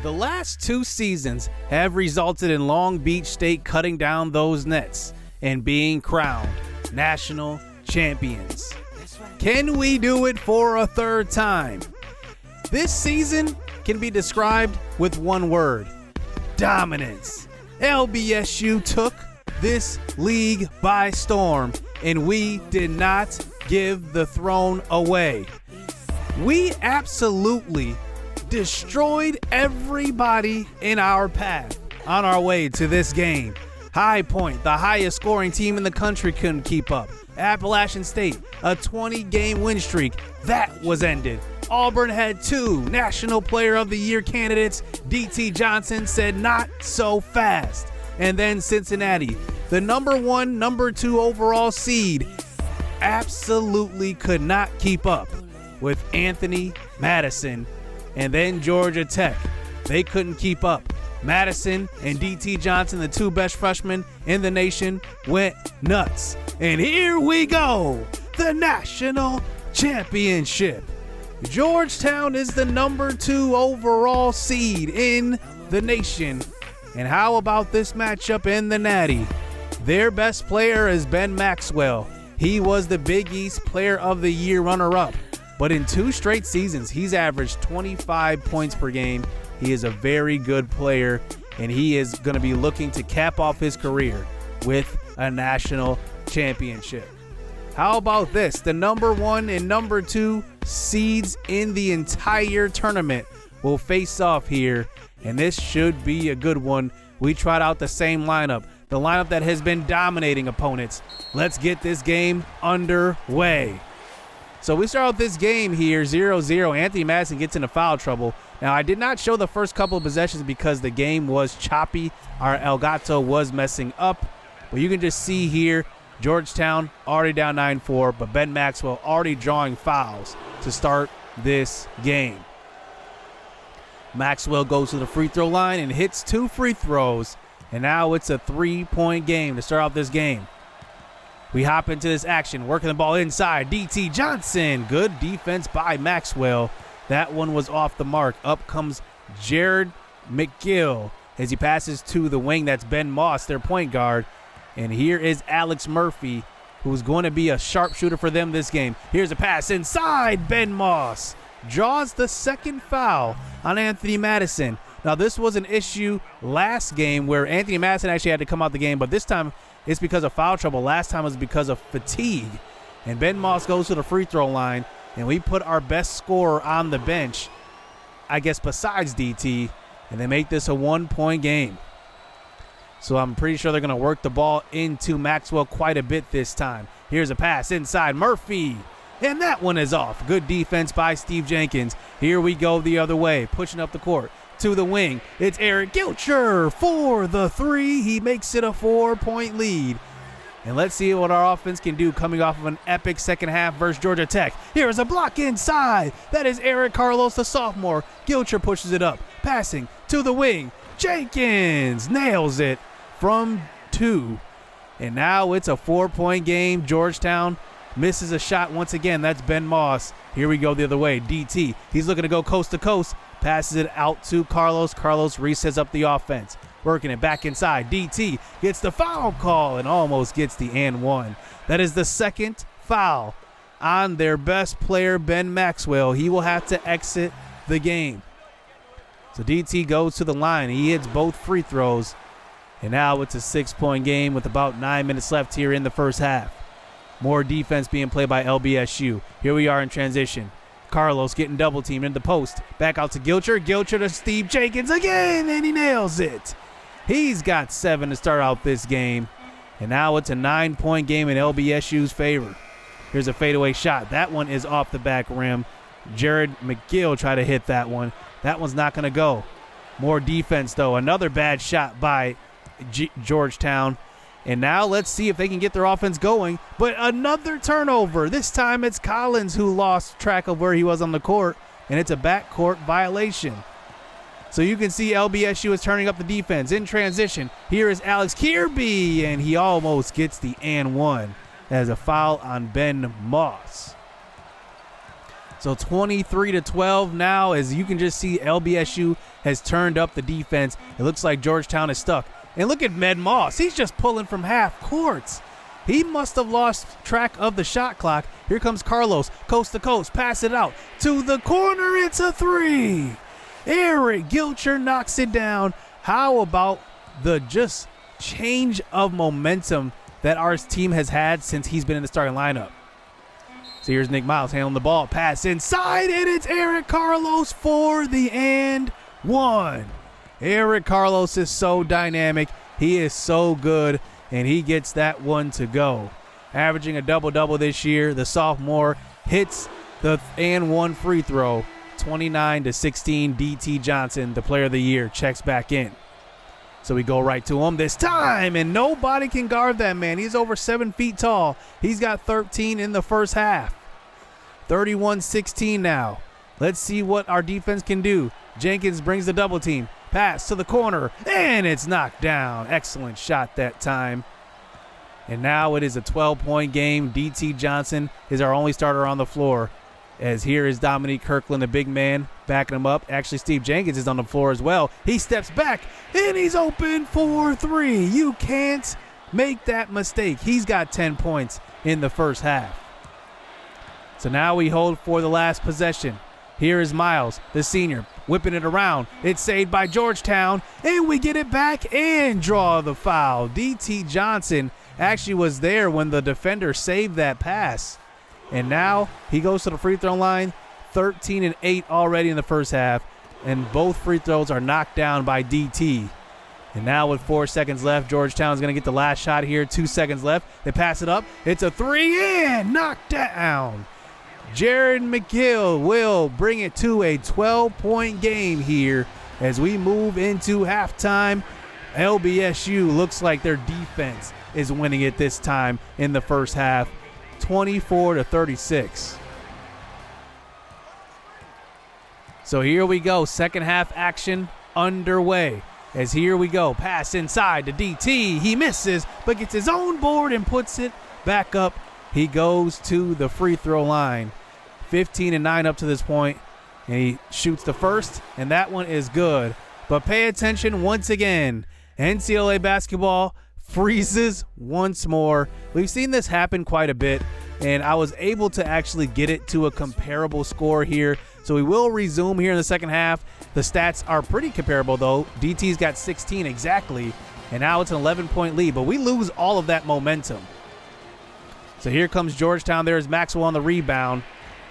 The last 2 seasons have resulted in Long Beach State cutting down those nets and being crowned national champions. Can we do it for a 3rd time? This season can be described with one word: dominance. LBSU took this league by storm, and we did not give the throne away. We absolutely destroyed everybody in our path on our way to this game. High Point, the highest scoring team in the country, couldn't keep up. Appalachian State, a 20-game win streak, that was ended. Auburn had 2 National Player of the Year candidates. D.T. Johnson said not so fast. And then Cincinnati, the number 1, number 2 overall seed, absolutely could not keep up with Anthony Madison. And then Georgia Tech, they couldn't keep up. Madison and D.T. Johnson, the 2 best freshmen in the nation, went nuts. And here we go, the national championship. Georgetown is the number 2 overall seed in the nation. And how about this matchup in the Natty? Their best player is Ben Maxwell. He was the Big East Player of the Year runner-up. But in 2 straight seasons, he's averaged 25 points per game. He is a very good player, and he is going to be looking to cap off his career with a national championship. How about this? The number 1 and number 2 seeds in the entire tournament will face off here, and this should be a good one. We tried out the same lineup, the lineup that has been dominating opponents. Let's get this game underway. So we start out this game here 0-0. Anthony Madison gets into foul trouble. Now, I did not show the first couple of possessions because the game was choppy. Our Elgato was messing up. But you can just see here, Georgetown already down 9-4, but Ben Maxwell already drawing fouls to start this game. Maxwell goes to the free throw line and hits 2 free throws. And now it's a 3-point game to start out this game. We hop into this action, working the ball inside. D.T. Johnson, good defense by Maxwell. That one was off the mark. Up comes Jared McGill as he passes to the wing. That's Ben Moss, their point guard. And here is Alex Murphy, who's going to be a sharpshooter for them this game. Here's a pass inside. Ben Moss draws the 2nd foul on Anthony Madison. Now, this was an issue last game where Anthony Madison actually had to come out the game, but this time it's because of foul trouble. Last time it was because of fatigue. And Ben Moss goes to the free throw line, and we put our best scorer on the bench, I guess besides DT, and they make this a 1-point game. So I'm pretty sure they're going to work the ball into Maxwell quite a bit this time. Here's a pass inside. Murphy, and that one is off. Good defense by Steve Jenkins. Here we go the other way, pushing up the court. To the wing, it's Eric Gilcher for the 3. He makes it a 4-point lead. And let's see what our offense can do coming off of an epic second half versus Georgia Tech. Here's a block inside. That is Eric Carlos, the sophomore. Gilcher pushes it up, passing to the wing. Jenkins nails it from 2. And now it's a 4-point game. Georgetown misses a shot once again. That's Ben Moss. Here we go the other way. DT, he's looking to go coast to coast. Passes it out to Carlos. Carlos resets up the offense. Working it back inside. DT gets the foul call and almost gets the and 1. That is the 2nd foul on their best player, Ben Maxwell. He will have to exit the game. So DT goes to the line. He hits both free throws. And now it's a 6-point game with about 9 minutes left here in the first half. More defense being played by LBSU. Here we are in transition. Carlos getting double teamed in the post. Back out to Gilcher. Gilcher to Steve Jenkins again, and he nails it. He's got 7 to start out this game. And now it's a 9-point game in LBSU's favor. Here's a fadeaway shot. That one is off the back rim. Jared McGill tried to hit that one. That one's not going to go. More defense, though. Another bad shot by Georgetown. And now let's see if they can get their offense going. But another turnover. This time it's Collins who lost track of where he was on the court, and it's a backcourt violation. So you can see LBSU is turning up the defense. In transition, here is Alex Kirby, and he almost gets the and 1 as a foul on Ben Moss. So 23-12 now, as you can just see, LBSU has turned up the defense. It looks like Georgetown is stuck. And look at Med Moss. He's just pulling from half court. He must have lost track of the shot clock. Here comes Carlos, coast to coast, pass it out to the corner. It's a three. Eric Gilcher knocks it down. How about the just change of momentum that our team has had since he's been in the starting lineup? So here's Nick Miles handling the ball. Pass inside, and it's Eric Carlos for the and one. Eric Carlos is so dynamic. He is so good, and he gets that one to go. Averaging a double-double this year, the sophomore hits the and one free throw. 29-16, DT Johnson, the player of the year, checks back in. So we go right to him this time, and nobody can guard that man. He's over 7 feet tall. He's got 13 in the first half. 31-16 now. Let's see what our defense can do. Jenkins brings the double team. Pass to the corner, and it's knocked down. Excellent shot that time. And now it is a 12-point game. DT Johnson is our only starter on the floor. As here is Dominique Kirkland, the big man, backing him up. Actually, Steve Jenkins is on the floor as well. He steps back, and he's open for three. You can't make that mistake. He's got 10 points in the first half. So now we hold for the last possession. Here is Miles, the senior, whipping it around. It's saved by Georgetown, and we get it back and draw the foul. DT Johnson actually was there when the defender saved that pass. And now he goes to the free throw line, 13-8 already in the first half, and both free throws are knocked down by DT. And now with 4 seconds left, Georgetown's going to get the last shot here. 2 seconds left. They pass it up. It's a three and knocked down. Jared McGill will bring it to a 12-point game here as we move into halftime. LBSU looks like their defense is winning it this time in the first half. 24-36. So here we go, second half action underway. As here we go, pass inside to DT. He misses, but gets his own board and puts it back up. He goes to the free throw line. 15-9 up to this point, and he shoots the first, and that one is good. But pay attention once again. NCAA basketball freezes once more. We've seen this happen quite a bit, and I was able to actually get it to a comparable score here. So we will resume here in the second half. The stats are pretty comparable, though. DT's got 16 exactly, and now it's an 11-point lead, but we lose all of that momentum. So here comes Georgetown. There's Maxwell on the rebound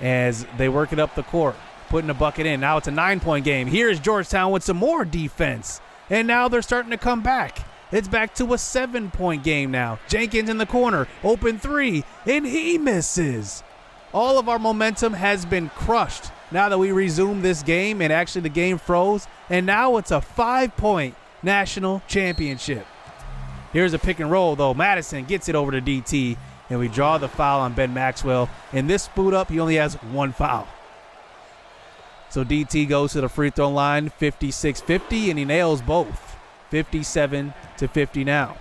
as they work it up the court, putting a bucket in. Now it's a 9-point game. Here's Georgetown with some more defense, and now they're starting to come back. It's back to a 7-point game now. Jenkins in the corner, open three, and he misses. All of our momentum has been crushed now that we resume this game, and actually the game froze, and now it's a 5-point national championship. Here's a pick and roll, though. Madison gets it over to DT, and we draw the foul on Ben Maxwell. In this boot up, he only has one foul. So DT goes to the free throw line, 56-50, and he nails both. 57-50 now.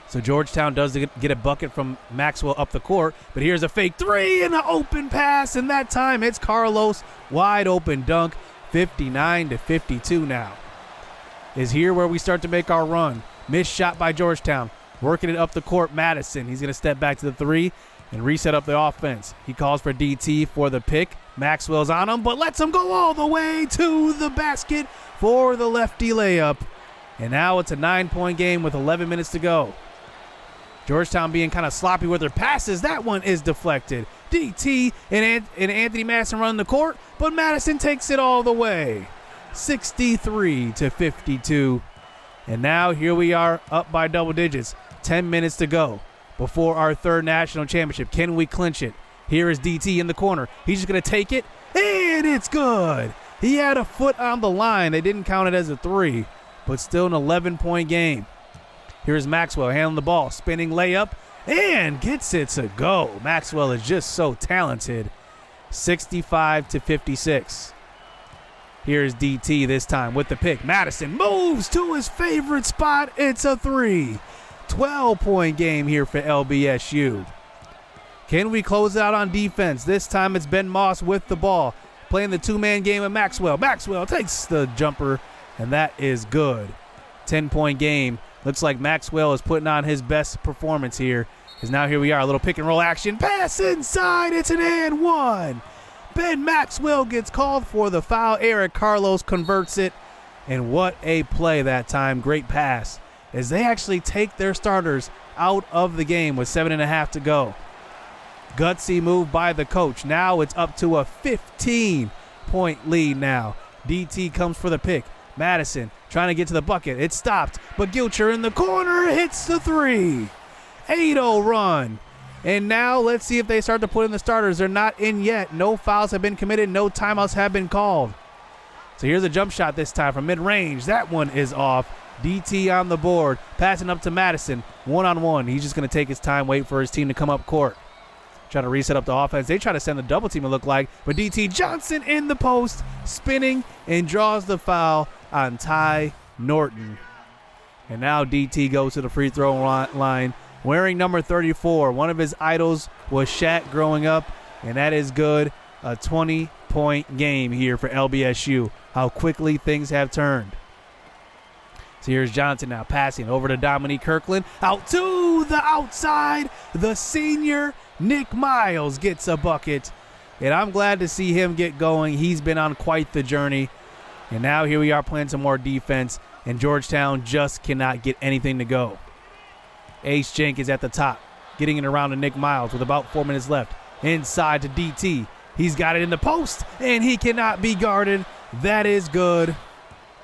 So Georgetown does get a bucket from Maxwell up the court, but here's a fake three and an open pass, and that time it's Carlos, wide open dunk, 59-52 now. Is here where we start to make our run. Missed shot by Georgetown. Working it up the court, Madison. He's going to step back to the three and reset up the offense. He calls for DT for the pick. Maxwell's on him, but lets him go all the way to the basket for the lefty layup. And now it's a 9-point game with 11 minutes to go. Georgetown being kind of sloppy with their passes. That one is deflected. DT and Anthony Madison run the court, but Madison takes it all the way. 63-52. And now here we are up by double digits. 10 minutes to go before our third national championship. Can we clinch it? Here is DT in the corner. He's just going to take it, and it's good. He had a foot on the line. They didn't count it as a three, but still an 11-point game. Here's Maxwell handling the ball, spinning layup, and gets it to go. Maxwell is just so talented. 65-56. Here's DT this time with the pick. Madison moves to his favorite spot. It's a three. 12-point game here for LBSU. Can we close it out on defense? This time it's Ben Moss with the ball, playing the two-man game of Maxwell. Maxwell takes the jumper, and that is good. 10-point game. Looks like Maxwell is putting on his best performance here. Because now here we are, a little pick-and-roll action. Pass inside. It's an and one. Ben Maxwell gets called for the foul. Eric Carlos converts it. And what a play that time. Great pass. As they actually take their starters out of the game with 7.5 to go. Gutsy move by the coach. Now it's up to a 15-point lead now. DT comes for the pick. Madison trying to get to the bucket. It's stopped, but Gilcher in the corner hits the three. 8-0 run. And now let's see if they start to put in the starters. They're not in yet. No fouls have been committed. No timeouts have been called. So here's a jump shot this time from mid-range. That one is off. DT on the board. Passing up to Madison. One-on-one. He's just going to take his time, wait for his team to come up court. Try to reset up the offense. They try to send the double team, it looked like. But DT Johnson in the post, spinning, and draws the foul on Ty Norton. And now DT goes to the free throw line, wearing number 34. One of his idols was Shaq growing up, and that is good. A 20-point game here for LBSU. How quickly things have turned. So here's Johnson now passing over to Dominique Kirkland. Out to the outside. The senior Nick Miles gets a bucket. And I'm glad to see him get going. He's been on quite the journey. And now here we are playing some more defense. And Georgetown just cannot get anything to go. Ace Jenkins at the top. Getting it around to Nick Miles with about 4 minutes left. Inside to DT. He's got it in the post. And he cannot be guarded. That is good.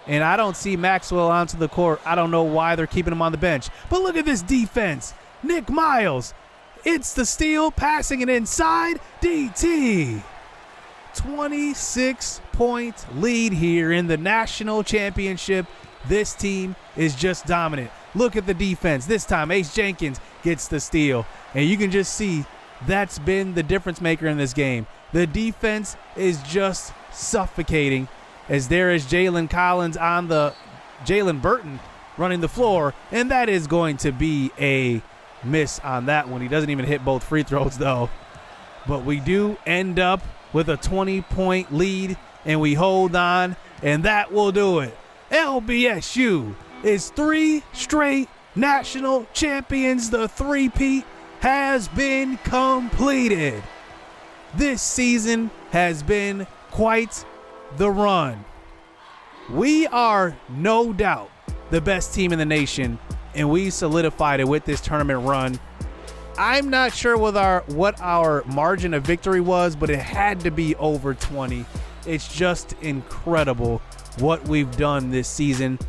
And I don't see Maxwell onto the court. I don't know why they're keeping him on the bench. But look at this defense. Nick Miles. It's the steal, passing it inside. DT. 26-point lead here in the national championship. This team is just dominant. Look at the defense. This time, Ace Jenkins gets the steal. And you can just see that's been the difference maker in this game. The defense is just suffocating. As there is Jalen Burton running the floor, and that is going to be a miss on that one. He doesn't even hit both free throws, though. But we do end up with a 20-point lead, and we hold on, and that will do it. LBSU is 3 straight national champions. The three-peat has been completed. This season has been quite the run. We are no doubt the best team in the nation, and we solidified it with this tournament run. I'm not sure what our margin of victory was, but it had to be over 20. It's just incredible what we've done this season.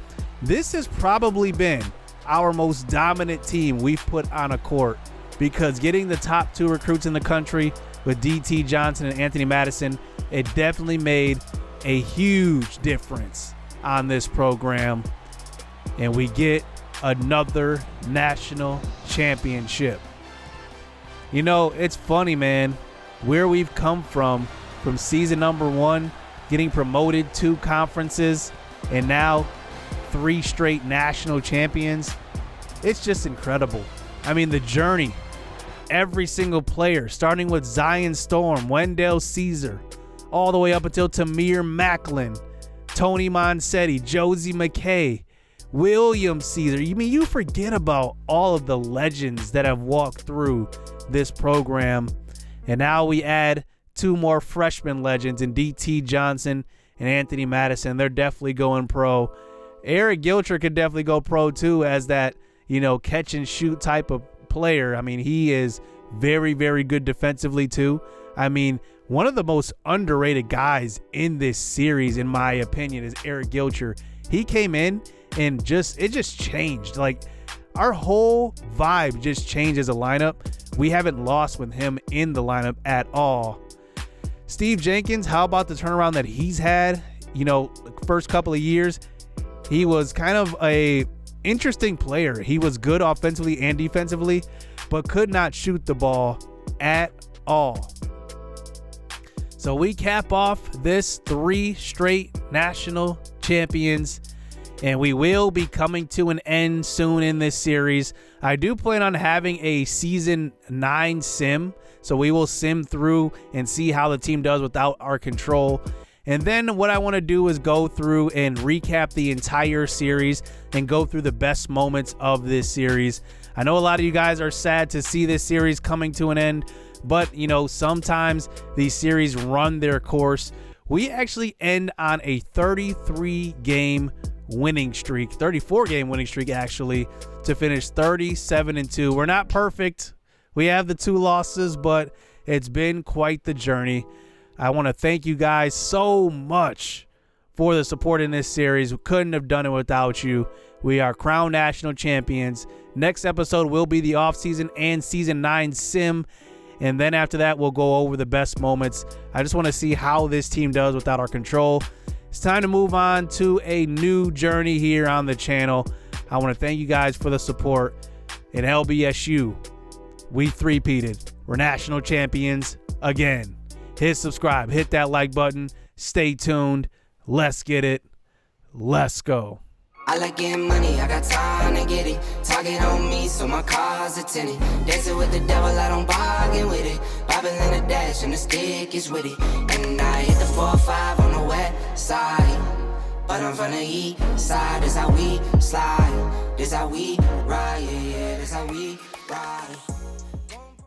This has probably been our most dominant team we've put on a court, because getting the top 2 recruits in the country with DT Johnson and Anthony Madison, it definitely made a huge difference on this program, and we get another national championship. You know, it's funny, man, where we've come from season number 1, getting promoted 2 conferences, and now 3 straight national champions. It's just incredible. I mean, the journey, every single player, starting with Zion Storm, Wendell Caesar, all the way up until Tamir Macklin, Tony Monsetti, Josie McKay, William Caesar. You forget about all of the legends that have walked through this program. And now we add 2 more freshman legends in DT Johnson and Anthony Madison. They're definitely going pro. Eric Gilcher could definitely go pro too, as that, catch and shoot type of player. I mean, he is very, very good defensively too. I mean, one of the most underrated guys in this series, in my opinion, is Eric Gilcher. He came in and it just changed. Like, our whole vibe just changed as a lineup. We haven't lost with him in the lineup at all. Steve Jenkins, how about the turnaround that he's had? First couple of years, he was kind of a interesting player. He was good offensively and defensively, but could not shoot the ball at all. So we cap off this 3 straight national champions, and we will be coming to an end soon in this series. I do plan on having a season 9 sim, So we will sim through and see how the team does without our control. And then what I want to do is go through and recap the entire series and go through the best moments of this series. I know a lot of you guys are sad to see this series coming to an end, but you know, sometimes these series run their course. We actually end on a 33-game winning streak, 34-game winning streak actually, to finish 37-2. We're not perfect. We have the 2 losses, but it's been quite the journey. I want to thank you guys so much for the support in this series. We couldn't have done it without you. We are crowned national champions. Next episode will be the offseason and season 9 sim. And then after that, we'll go over the best moments. I just want to see how this team does without our control. It's time to move on to a new journey here on the channel. I want to thank you guys for the support. In LBSU, we three-peated. We're national champions again. Hit subscribe, hit that like button, stay tuned. Let's get it. Let's go. I like getting money, I got time to get it. Target on me, so my car's a tenant. Dancing with the devil, I don't bargain with it. Bobbing in the dash, and the stick is with it. And I hit the 4-5 on the west side. But I'm from the east side, this how we slide. This how we ride, yeah, this how we